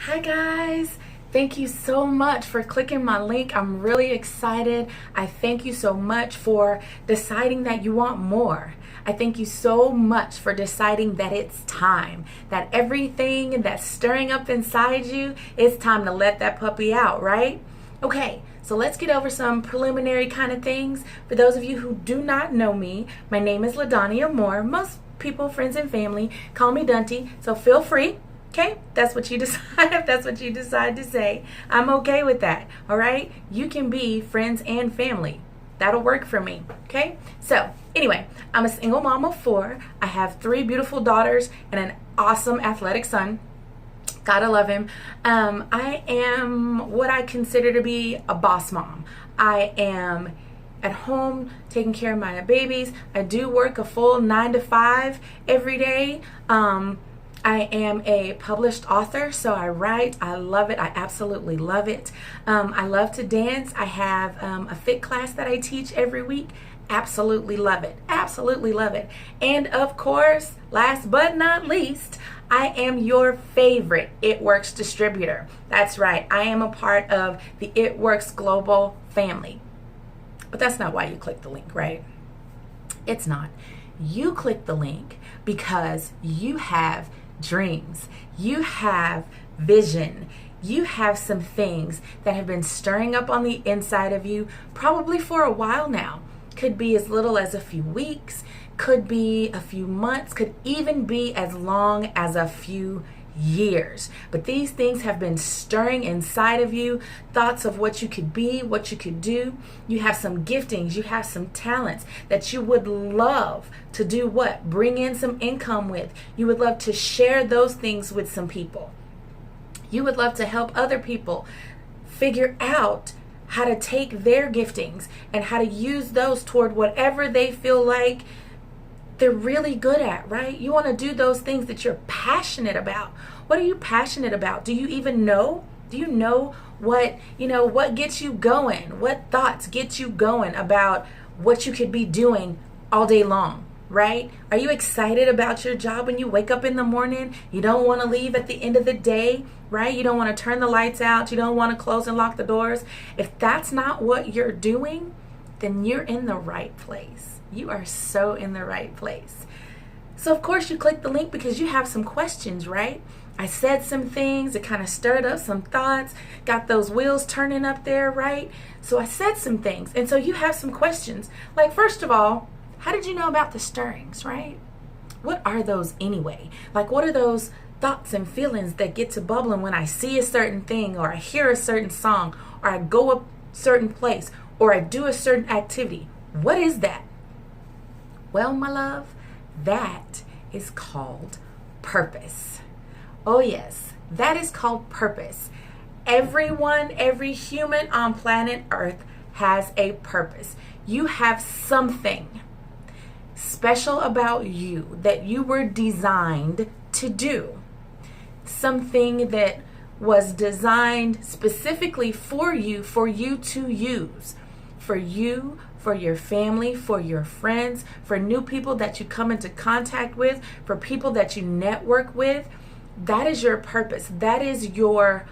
Hi guys, thank you so much for clicking my link. I'm really excited. I thank you so much for deciding that you want more. I thank you so much for deciding that it's time, that everything that's stirring up inside you, it's time to let that puppy out, right? Okay, so let's get over some preliminary kind of things. For those of you who do not know me, my name is LaDonia Moore. Most people, friends and family, call me Dunty, so feel free. Okay, that's what you decide. If that's what you decide to say, I'm okay with that. All right, you can be friends and family. That'll work for me. Okay, so anyway, I'm a single mom of 4. I have 3 beautiful daughters and an awesome athletic son. Gotta love him. I am what I consider to be a boss mom. I am at home taking care of my babies. I do work a full 9 to 5 every day. I am a published author, so I write. I love it. I absolutely love it. I love to dance. I have a fit class that I teach every week. Absolutely love it. Absolutely love it. And of course, last but not least, I am your favorite It Works distributor. That's right. I am a part of the It Works global family. But that's not why you click the link, right? It's not. You click the link because you have dreams, you have vision, you have some things that have been stirring up on the inside of you probably for a while now. Could be as little as a few weeks, could be a few months, could even be as long as a few years. But these things have been stirring inside of you, thoughts of what you could be, what you could do. You have some giftings, you have some talents that you would love to do what? Bring in some income with. You would love to share those things with some people. You would love to help other people figure out how to take their giftings and how to use those toward whatever they feel like they're really good at, right? You want to do those things that you're passionate about. What are you passionate about? Do you even know? Do you know what gets you going? What thoughts get you going about what you could be doing all day long, right? Are you excited about your job when you wake up in the morning? You don't want to leave at the end of the day, right? You don't want to turn the lights out. You don't want to close and lock the doors. If that's not what you're doing, then you're in the right place. You are so in the right place. So of course you click the link because you have some questions, right? I said some things, it kind of stirred up some thoughts, got those wheels turning up there, right? So I said some things, and so you have some questions. Like, first of all, how did you know about the stirrings, right? What are those anyway? Like, what are those thoughts and feelings that get to bubbling when I see a certain thing, or I hear a certain song, or I go a certain place, or I do a certain activity? What is that? Well, my love, that is called purpose. Oh yes, that is called purpose. Everyone, every human on planet Earth has a purpose. You have something special about you that you were designed to do. Something that was designed specifically for you to use. For you, for your family, for your friends, for new people that you come into contact with, for people that you network with. That is your purpose. That is your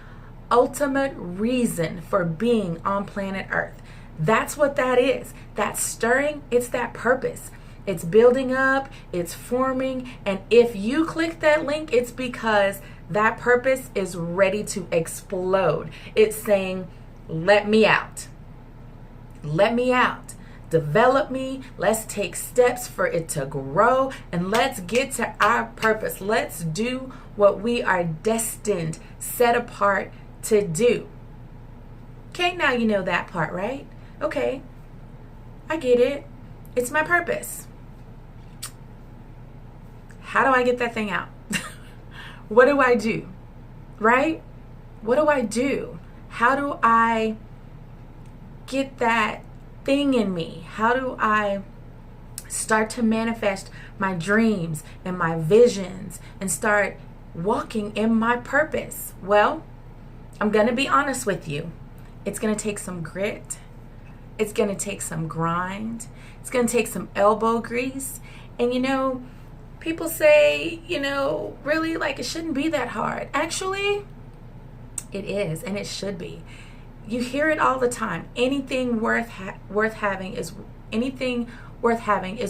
ultimate reason for being on planet Earth. That's what that is. That stirring, it's that purpose. It's building up, it's forming, and if you click that link, it's because that purpose is ready to explode. It's saying, let me out. Let me out. Develop me. Let's take steps for it to grow, and let's get to our purpose. Let's do what we are destined, set apart to do. Okay, now you know that part, right? Okay, I get it. It's my purpose. How do I get that thing out? What do I do? Right? What do I do? How do I get that thing in me? How do I start to manifest my dreams and my visions and start walking in my purpose? Well, I'm going to be honest with you. It's going to take some grit. It's going to take some grind. It's going to take some elbow grease. And people say, really, like, it shouldn't be that hard. Actually, It is, and it should be. You hear it all the time. Anything worth having is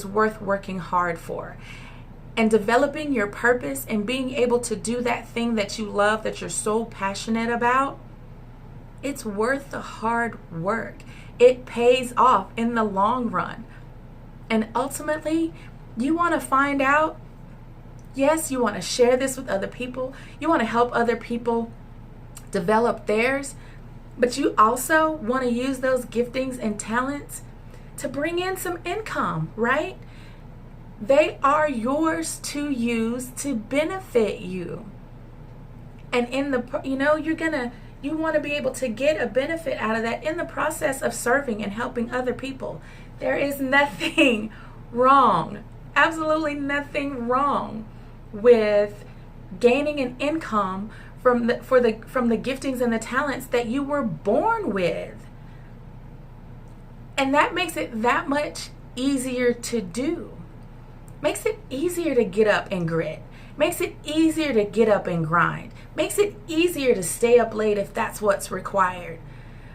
worth working hard for. And developing your purpose and being able to do that thing that you love, that you're so passionate about, it's worth the hard work. It pays off in the long run. And ultimately, you want to find out, yes, you want to share this with other people. You want to help other people develop theirs. But you also want to use those giftings and talents to bring in some income, right? They are yours to use to benefit you. And in the, you want to be able to get a benefit out of that in the process of serving and helping other people. There is nothing wrong, absolutely nothing wrong with gaining an income from the giftings and the talents that you were born with. And that makes it that much easier to do. Makes it easier to get up and grit. Makes it easier to get up and grind. Makes it easier to stay up late if that's what's required.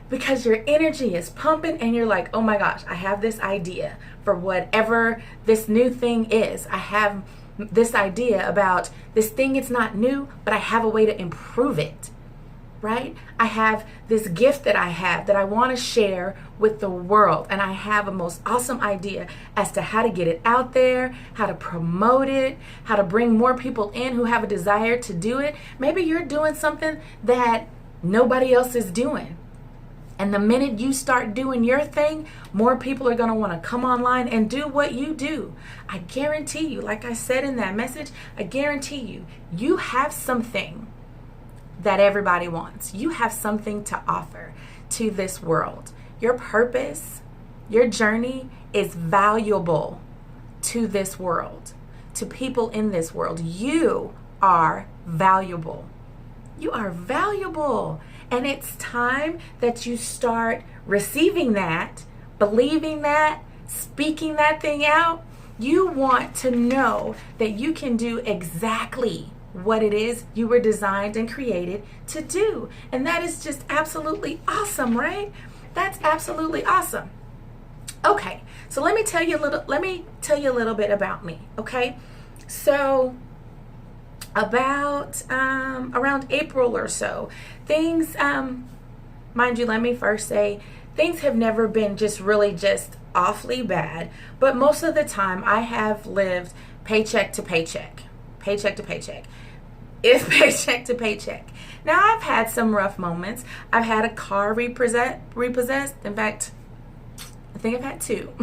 Because your energy is pumping and you're like, oh my gosh, I have this idea for whatever this new thing is. I have this idea about this thing. It's not new, but I have a way to improve it, right? I have this gift that I want to share with the world. And I have a most awesome idea as to how to get it out there, how to promote it, how to bring more people in who have a desire to do it. Maybe you're doing something that nobody else is doing. And the minute you start doing your thing, more people are going to want to come online and do what you do. I guarantee you, like I said in that message, I guarantee you, you have something that everybody wants. You have something to offer to this world. Your purpose, your journey is valuable to this world, to people in this world. You are valuable. You are valuable. And it's time that you start receiving that, believing that, speaking that thing out. You want to know that you can do exactly what it is you were designed and created to do. And that is just absolutely awesome, right? That's absolutely awesome. Okay, so let me tell you a little bit about me, okay? So about around April or so, things, mind you, let me first say, things have never been just awfully bad, but most of the time I have lived paycheck to paycheck. It's paycheck to paycheck. Now, I've had some rough moments. I've had a car repossessed. In fact, I think I've had two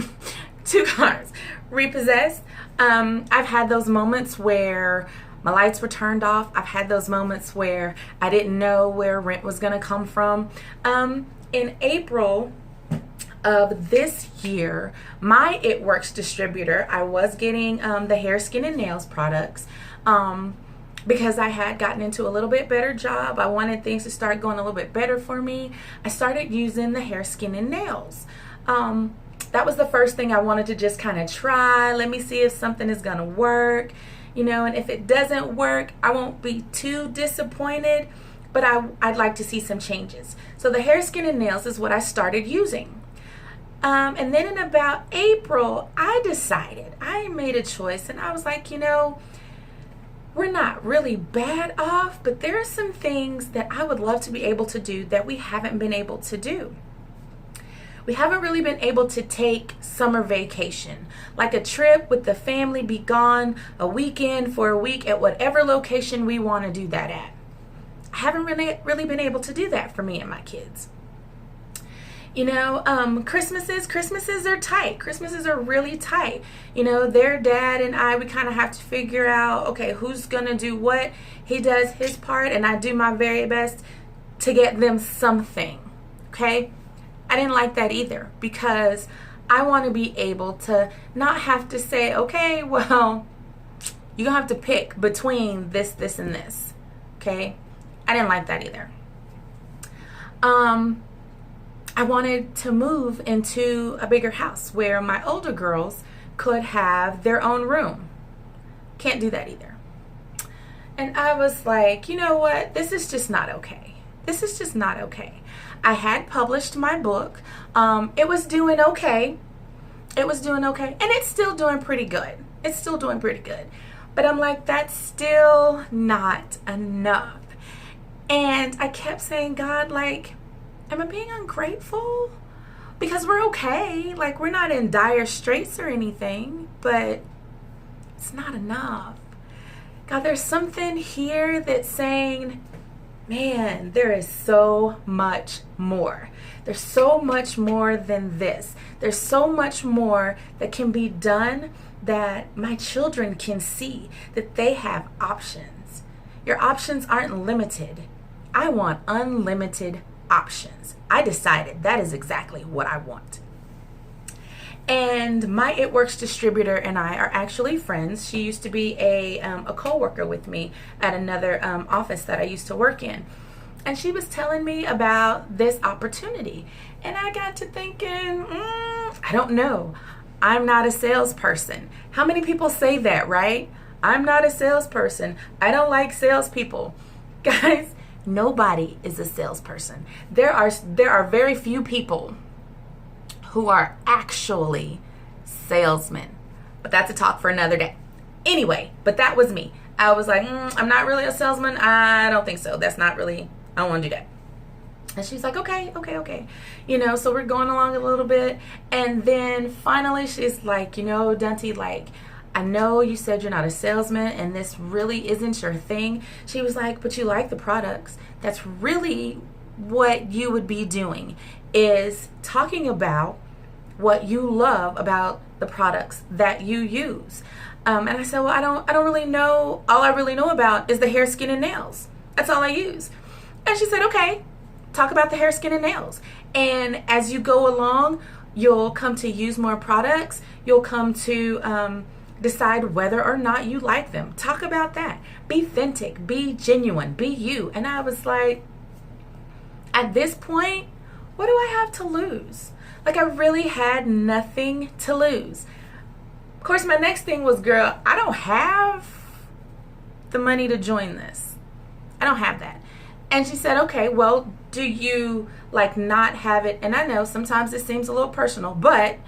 cars repossessed. I've had those moments where my lights were turned off. I've had those moments where I didn't know where rent was going to come from. In April of this year, my It Works distributor, I was getting the hair, skin, and nails products because I had gotten into a little bit better job. I wanted things to start going a little bit better for me. I started using the hair, skin, and nails. That was the first thing I wanted to just kind of try. Let me see if something is going to work, and if it doesn't work, I won't be too disappointed, but I'd like to see some changes. So the hair, skin, and nails is what I started using. And then in about April, I made a choice, and I was like, we're not really bad off, but there are some things that I would love to be able to do that we haven't been able to do. We haven't really been able to take summer vacation, like a trip with the family, be gone a weekend for a week at whatever location we want to do that at. I haven't really been able to do that for me and my kids. Christmases are tight. Christmases are really tight. Their dad and I, we kind of have to figure out, okay, who's going to do what. He does his part and I do my very best to get them something, okay? I didn't like that either because I want to be able to not have to say, okay, well, you're going to have to pick between this, and this, okay? I didn't like that either. I wanted to move into a bigger house where my older girls could have their own room. Can't do that either. And I was like, you know what? This is just not okay. This is just not okay. I had published my book. It was doing okay. It was doing okay. And it's still doing pretty good. It's still doing pretty good. But I'm like, that's still not enough. And I kept saying, God, like, am I being ungrateful? Because we're okay. Like, we're not in dire straits or anything, but it's not enough. God, there's something here that's saying, man, there is so much more. There's so much more than this. There's so much more that can be done, that my children can see, that they have options. Your options aren't limited. I want unlimited options. I decided that is exactly what I want. And my It Works distributor and I are actually friends. She used to be a co-worker with me at another office that I used to work in. And she was telling me about this opportunity. And I got to thinking, I don't know. I'm not a salesperson. How many people say that, right? I'm not a salesperson. I don't like salespeople. Guys, nobody is a salesperson. There are very few people who are actually salesmen. But that's a talk for another day. Anyway, but that was me. I was like, I'm not really a salesman. I don't think so. That's not really, I don't want to do that. And she's like, okay. So we're going along a little bit. And then finally she's like, Dunty, like, I know you said you're not a salesman and this really isn't your thing. She was like, but you like the products. That's really what you would be doing, is talking about what you love about the products that you use. And I said, well, I don't really know. All I really know about is the hair, skin, and nails. That's all I use. And she said, okay, talk about the hair, skin, and nails. And as you go along, you'll come to use more products. You'll come to decide whether or not you like them. Talk about that. Be authentic, be genuine, be you. And I was like, at this point, what do I have to lose? Like, I really had nothing to lose. Of course, my next thing was, girl, I don't have the money to join this. I don't have that. And she said, okay, well, do you like not have it? And I know sometimes it seems a little personal, but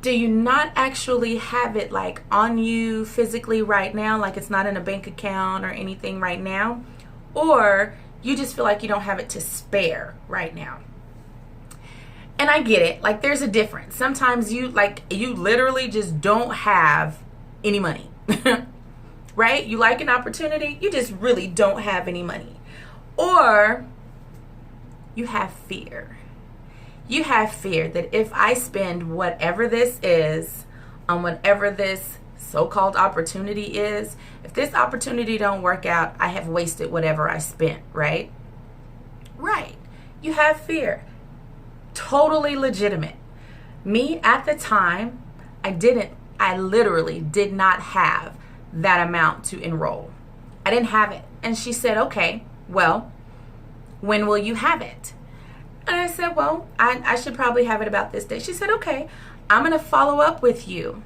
do you not actually have it like on you physically right now? Like it's not in a bank account or anything right now? Or you just feel like you don't have it to spare right now? And I get it. Like there's a difference. Sometimes you literally just don't have any money, right? You like an opportunity, you just really don't have any money. Or you have fear. You have fear that if I spend whatever this is on whatever this so-called opportunity is, if this opportunity don't work out, I have wasted whatever I spent, right? Right. You have fear. Totally legitimate. Me at the time, I literally did not have that amount to enroll. I didn't have it. And she said, okay, well, when will you have it? And I said, well, I should probably have it about this day. She said, okay, I'm going to follow up with you.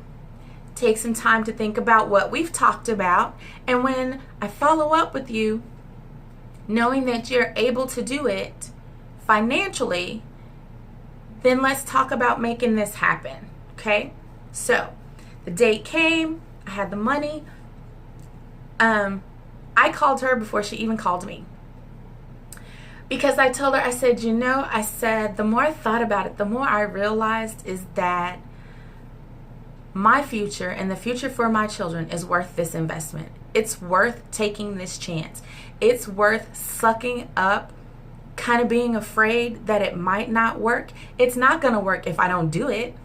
Take some time to think about what we've talked about. And when I follow up with you, knowing that you're able to do it financially, then let's talk about making this happen. Okay? So the date came. I had the money. I called her before she even called me. Because I told her, I said, the more I thought about it, the more I realized is that my future and the future for my children is worth this investment. It's worth taking this chance. It's worth sucking up, kind of being afraid that it might not work. It's not going to work if I don't do it.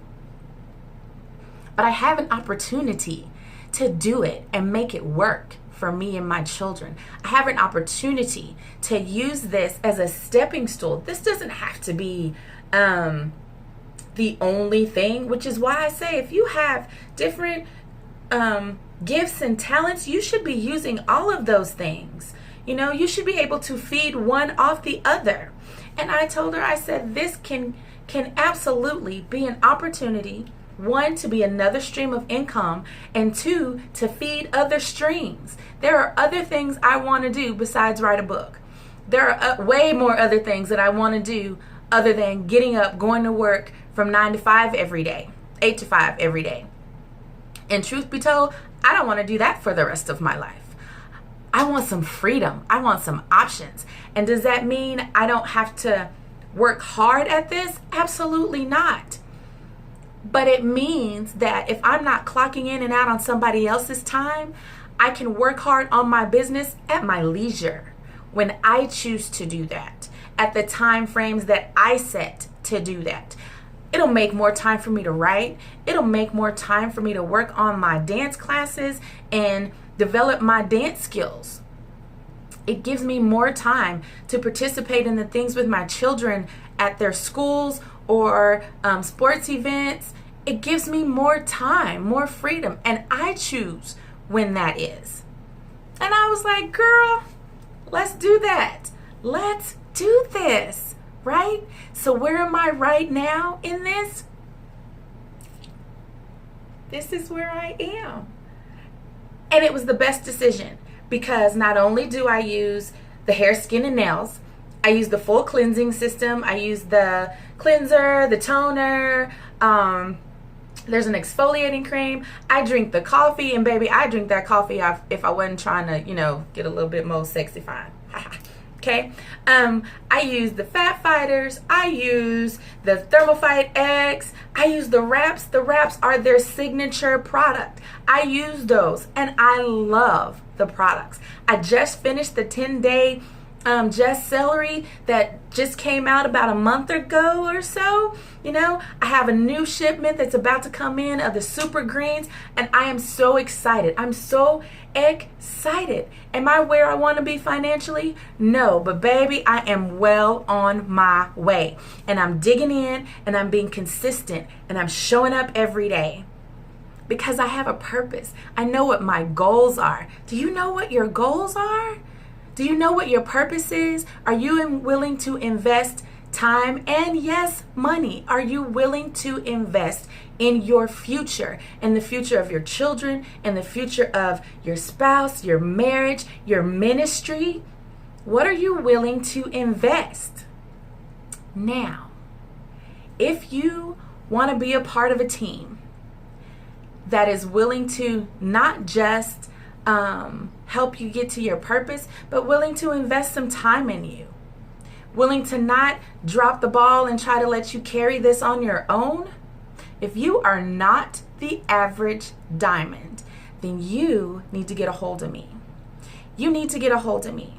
But I have an opportunity to do it and make it work for me and my children. I have an opportunity to use this as a stepping stool. This doesn't have to be the only thing, which is why I say if you have different gifts and talents, you should be using all of those things. You should be able to feed one off the other. And I told her, I said, this can absolutely be an opportunity, one, to be another stream of income, and two, to feed other streams. There are other things I want to do besides write a book. There are way more other things that I want to do other than getting up, going to work from 9 to 5 every day, 8 to 5 every day. And truth be told, I don't want to do that for the rest of my life. I want some freedom. I want some options. And does that mean I don't have to work hard at this? Absolutely not. But it means that if I'm not clocking in and out on somebody else's time, I can work hard on my business at my leisure when I choose to do that, at the time frames that I set to do that. It'll make more time for me to write. It'll make more time for me to work on my dance classes and develop my dance skills. It gives me more time to participate in the things with my children at their schools or sports events. It gives me more time, more freedom, and I choose when that is. And I was like, girl, let's do that. Let's do this, right? So where am I right now in this? This is where I am. And it was the best decision because not only do I use the hair, skin, and nails, I use the full cleansing system. I use the cleanser, the toner, there's an exfoliating cream. I drink the coffee, and baby, I drink that coffee if I wasn't trying to, get a little bit more sexy fine. Okay. I use the fat fighters. I use the Thermophyte X. I use the wraps. The wraps are their signature product. I use those, and I love the products. I just finished the 10-day Just Celery that just came out about a month ago or so. I have a new shipment that's about to come in of the super greens, and I am so excited. I'm so excited. Am I where I want to be financially? No, but baby, I am well on my way, and I'm digging in, and I'm being consistent, and I'm showing up every day because I have a purpose. I know what my goals are. Do you know what your goals are? Do you know what your purpose is? Are you willing to invest time and, yes, money? Are you willing to invest in your future, in the future of your children, in the future of your spouse, your marriage, your ministry? What are you willing to invest? Now, if you want to be a part of a team that is willing to not just help you get to your purpose, but willing to invest some time in you, willing to not drop the ball and try to let you carry this on your own. If you are not the average diamond, then you need to get a hold of me. You need to get a hold of me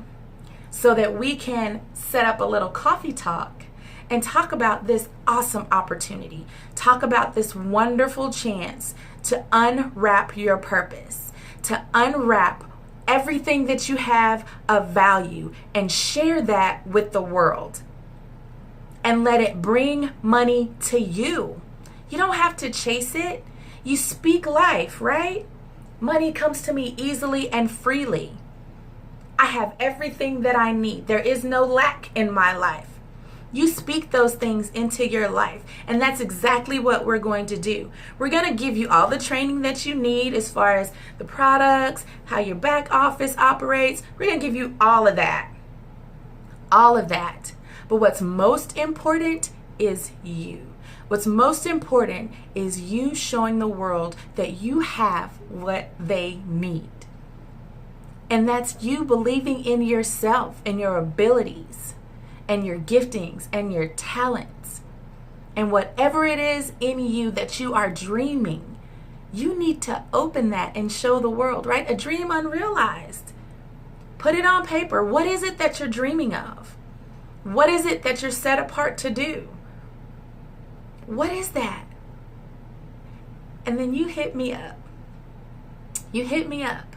so that we can set up a little coffee talk and talk about this awesome opportunity. Talk about this wonderful chance to unwrap your purpose, to unwrap everything that you have of value and share that with the world and let it bring money to you. You don't have to chase it. You speak life, right? Money comes to me easily and freely. I have everything that I need. There is no lack in my life. You speak those things into your life, and that's exactly what we're going to do. We're going to give you all the training that you need as far as the products, how your back office operates. We're going to give you all of that. All of that. But what's most important is you. What's most important is you showing the world that you have what they need. And that's you believing in yourself and your abilities and your giftings and your talents. And whatever it is in you that you are dreaming, you need to open that and show the world, right? A dream unrealized. Put it on paper. What is it that you're dreaming of? What is it that you're set apart to do? What is that? And then you hit me up. You hit me up.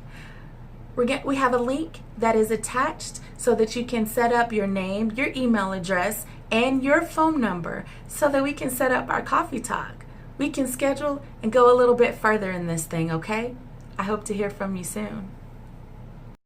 We have a link that is attached so that you can set up your name, your email address, and your phone number so that we can set up our coffee talk. We can schedule and go a little bit further in this thing, okay? I hope to hear from you soon.